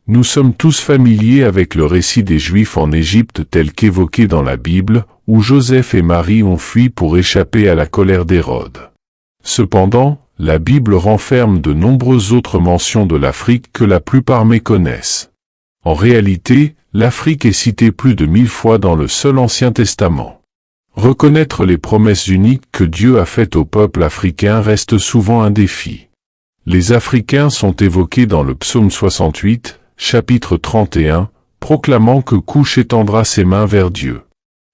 Nous sommes tous familiers avec le récit des Juifs en Égypte tel qu'évoqué dans la Bible, où Joseph et Marie ont fui pour échapper à la colère d'Hérode. Cependant, la Bible renferme de nombreuses autres mentions de l'Afrique que la plupart méconnaissent. En réalité, l'Afrique est citée plus de 1000 fois dans le seul Ancien Testament. Reconnaître les promesses uniques que Dieu a faites au peuple africain reste souvent un défi. Les Africains sont évoqués dans le psaume 68, chapitre 31, proclamant que Couche étendra ses mains vers Dieu.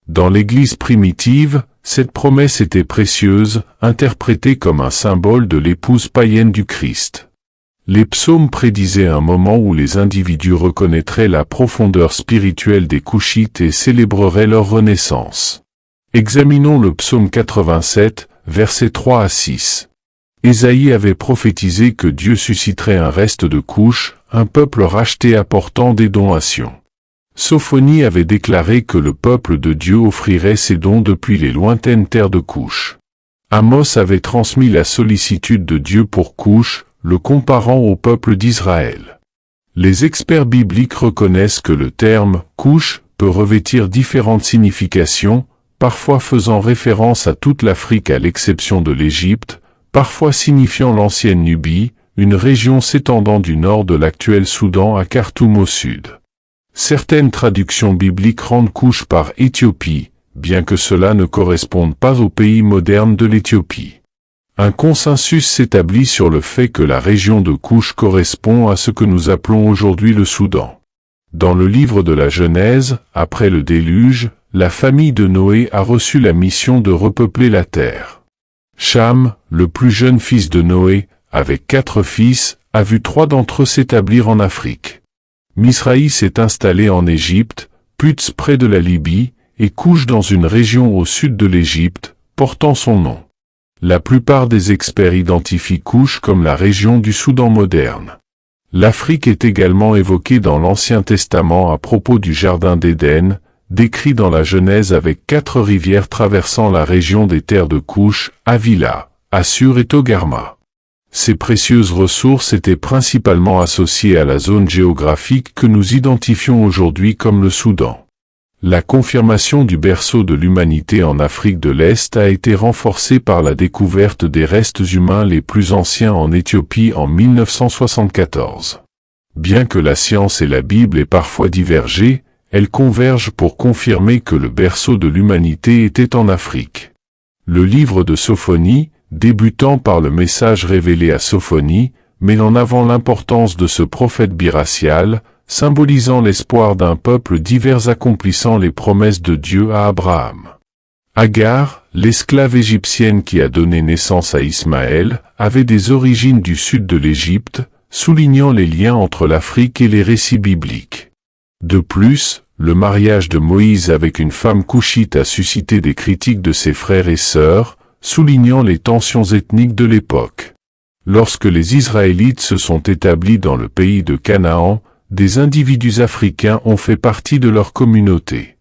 Dans l'Église primitive, cette promesse était précieuse, interprétée comme un symbole de l'épouse païenne du Christ. Les psaumes prédisaient un moment où les individus reconnaîtraient la profondeur spirituelle des Couchites et célébreraient leur renaissance. Examinons le psaume 87, versets 3 à 6. Ésaïe avait prophétisé que Dieu susciterait un reste de Couche, un peuple racheté apportant des donations. Sophonie avait déclaré que le peuple de Dieu offrirait ses dons depuis les lointaines terres de Couche. Amos avait transmis la sollicitude de Dieu pour Couche, le comparant au peuple d'Israël. Les experts bibliques reconnaissent que le terme « Couche » peut revêtir différentes significations, parfois faisant référence à toute l'Afrique à l'exception de l'Égypte, parfois signifiant l'ancienne Nubie, une région s'étendant du nord de l'actuel Soudan à Khartoum au sud. Certaines traductions bibliques rendent Couche par Éthiopie, bien que cela ne corresponde pas au pays moderne de l'Éthiopie. Un consensus s'établit sur le fait que la région de Couche correspond à ce que nous appelons aujourd'hui le Soudan. Dans le livre de la Genèse, après le déluge, la famille de Noé a reçu la mission de repeupler la terre. Cham, le plus jeune fils de Noé, avec 4 fils, a vu 3 d'entre eux s'établir en Afrique. Misraï s'est installé en Égypte, Putz près de la Libye, et Couche dans une région au sud de l'Égypte, portant son nom. La plupart des experts identifient Couche comme la région du Soudan moderne. L'Afrique est également évoquée dans l'Ancien Testament à propos du Jardin d'Éden, décrit dans la Genèse avec 4 rivières traversant la région des terres de Couche, Havila, Assur et Togarma. Ces précieuses ressources étaient principalement associées à la zone géographique que nous identifions aujourd'hui comme le Soudan. La confirmation du berceau de l'humanité en Afrique de l'Est a été renforcée par la découverte des restes humains les plus anciens en Éthiopie en 1974. Bien que la science et la Bible aient parfois divergé, elles convergent pour confirmer que le berceau de l'humanité était en Afrique. Le livre de Sophonie, débutant par le message révélé à Sophonie, met en avant l'importance de ce prophète biracial, symbolisant l'espoir d'un peuple divers accomplissant les promesses de Dieu à Abraham. Agar, l'esclave égyptienne qui a donné naissance à Ismaël, avait des origines du sud de l'Égypte, soulignant les liens entre l'Afrique et les récits bibliques. De plus, le mariage de Moïse avec une femme couchite a suscité des critiques de ses frères et sœurs, soulignant les tensions ethniques de l'époque. Lorsque les Israélites se sont établis dans le pays de Canaan, des individus africains ont fait partie de leur communauté.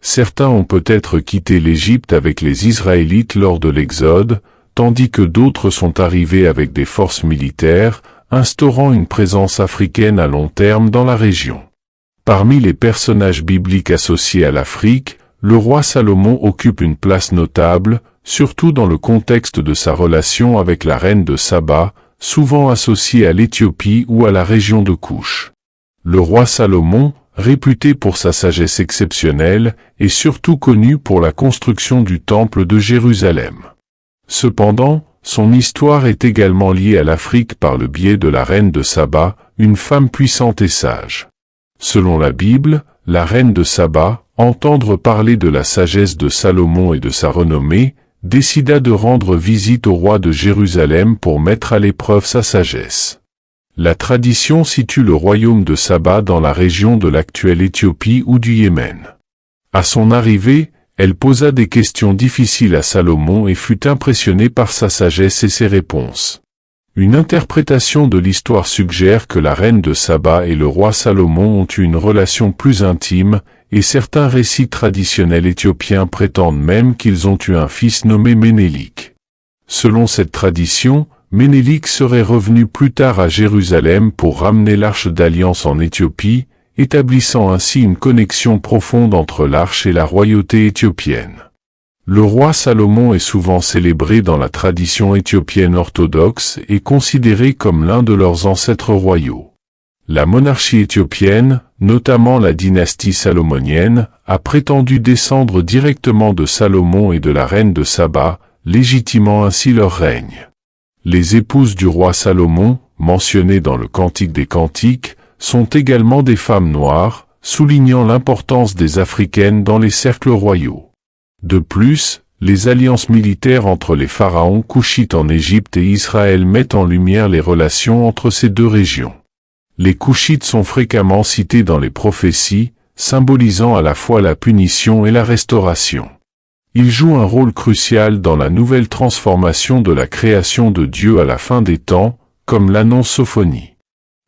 Certains ont peut-être quitté l'Égypte avec les Israélites lors de l'Exode, tandis que d'autres sont arrivés avec des forces militaires, instaurant une présence africaine à long terme dans la région. Parmi les personnages bibliques associés à l'Afrique, le roi Salomon occupe une place notable, surtout dans le contexte de sa relation avec la reine de Saba, souvent associée à l'Éthiopie ou à la région de Couche. Le roi Salomon, réputé pour sa sagesse exceptionnelle, est surtout connu pour la construction du temple de Jérusalem. Cependant, son histoire est également liée à l'Afrique par le biais de la reine de Saba, une femme puissante et sage. Selon la Bible, la reine de Saba, entendre parler de la sagesse de Salomon et de sa renommée, décida de rendre visite au roi de Jérusalem pour mettre à l'épreuve sa sagesse. La tradition situe le royaume de Saba dans la région de l'actuelle Éthiopie ou du Yémen. À son arrivée, elle posa des questions difficiles à Salomon et fut impressionnée par sa sagesse et ses réponses. Une interprétation de l'histoire suggère que la reine de Saba et le roi Salomon ont eu une relation plus intime, et certains récits traditionnels éthiopiens prétendent même qu'ils ont eu un fils nommé Ménélik. Selon cette tradition, Ménélik serait revenu plus tard à Jérusalem pour ramener l'arche d'alliance en Éthiopie, établissant ainsi une connexion profonde entre l'arche et la royauté éthiopienne. Le roi Salomon est souvent célébré dans la tradition éthiopienne orthodoxe et considéré comme l'un de leurs ancêtres royaux. La monarchie éthiopienne, notamment la dynastie salomonienne, a prétendu descendre directement de Salomon et de la reine de Saba, légitimant ainsi leur règne. Les épouses du roi Salomon, mentionnées dans le Cantique des Cantiques, sont également des femmes noires, soulignant l'importance des Africaines dans les cercles royaux. De plus, les alliances militaires entre les pharaons Koushites en Égypte et Israël mettent en lumière les relations entre ces deux régions. Les Koushites sont fréquemment cités dans les prophéties, symbolisant à la fois la punition et la restauration. Ils jouent un rôle crucial dans la nouvelle transformation de la création de Dieu à la fin des temps, comme l'annonce Sophonie.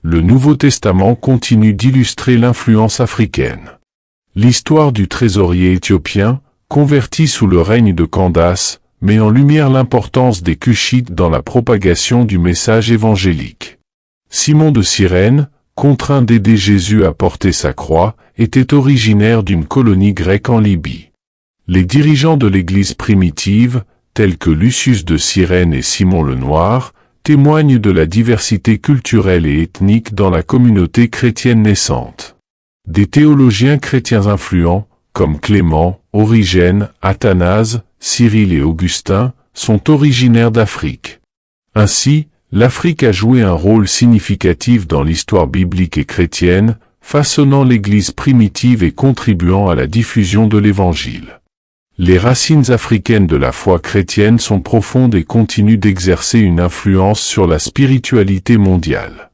Le Nouveau Testament continue d'illustrer l'influence africaine. L'histoire du trésorier éthiopien, converti sous le règne de Candace, met en lumière l'importance des Cushites dans la propagation du message évangélique. Simon de Cyrène, contraint d'aider Jésus à porter sa croix, était originaire d'une colonie grecque en Libye. Les dirigeants de l'Église primitive, tels que Lucius de Cyrène et Simon le Noir, témoignent de la diversité culturelle et ethnique dans la communauté chrétienne naissante. Des théologiens chrétiens influents, comme Clément, Origène, Athanase, Cyril et Augustin, sont originaires d'Afrique. Ainsi, l'Afrique a joué un rôle significatif dans l'histoire biblique et chrétienne, façonnant l'Église primitive et contribuant à la diffusion de l'Évangile. Les racines africaines de la foi chrétienne sont profondes et continuent d'exercer une influence sur la spiritualité mondiale.